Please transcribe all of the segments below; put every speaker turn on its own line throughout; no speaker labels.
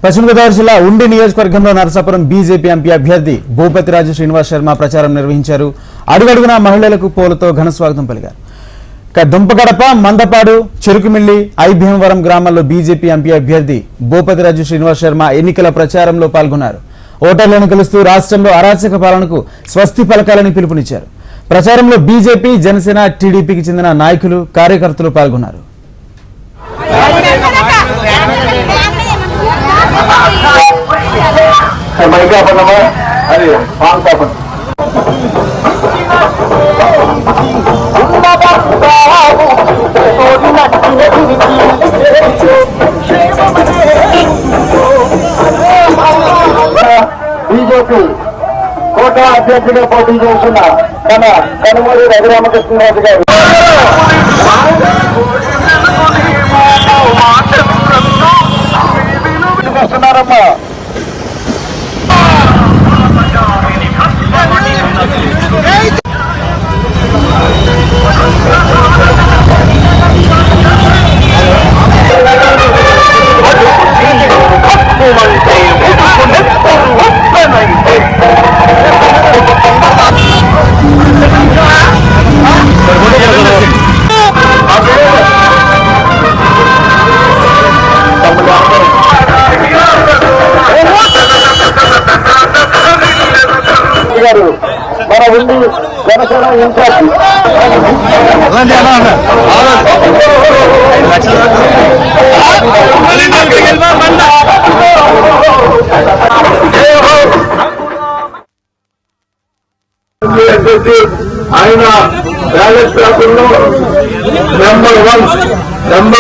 పశ్చిమ గోదావరి జిల్లా ఉండి నియోజకవర్గంలో నరసాపురం బీజేపీ ఎంపీ అభ్యర్థి భూపతిరాజు శ్రీనివాస్ శర్మ ప్రచారం నిర్వహించారు. అడుగడుగునా మహిళలకు పూలతో ఘన స్వాగతం పలికారు. దుంపగడప, మందపాడు, చెరుకుమిల్లి, ఐభీమవరం గ్రామాల్లో బీజేపీ ఎంపీ అభ్యర్థి భూపతిరాజు శ్రీనివాస్ శర్మ ఎన్నికల ప్రచారంలో పాల్గొన్నారు. ఓటర్లను కలుస్తూ రాష్ట్రంలో అరాచక పాలనకు స్వస్తి పలకాలని పిలుపునిచ్చారు. ప్రచారంలో బీజేపీ, జనసేన, టీడీపీకి చెందిన నాయకులు, కార్యకర్తలు పాల్గొన్నారు.
బీజేపీ కోట అభ్యర్థిగా పోటీ చేస్తున్న మన కనుమూరి రఘురామకృష్ణరాజు గారు వస్తున్నారమ్మా. మన ఉండి జనసేన ఇన్ఛార్జ్ ఆయన బ్యాలెట్ పేపర్లో నెంబర్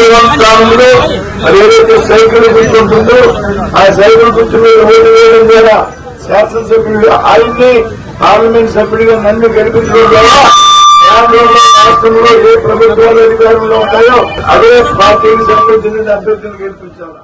1 స్థానంలో అది ఏదైతే సైకిల్ గుర్తుంటుందో ఆ సైకిల్ గుర్తు మీద ఓటు వేయడం ద్వారా శాసనసభ్యుడు ఆయన్ని పార్లమెంట్ సభ్యుడిగా నన్ను గెలిపించడం ద్వారా కేంద్రంలో, రాష్ట్రంలో ఏ ప్రభుత్వాలు అధికారంలో ఉంటాయో అదే పార్టీకి సంబంధించిన అభ్యర్థులు గెలిపించాలి.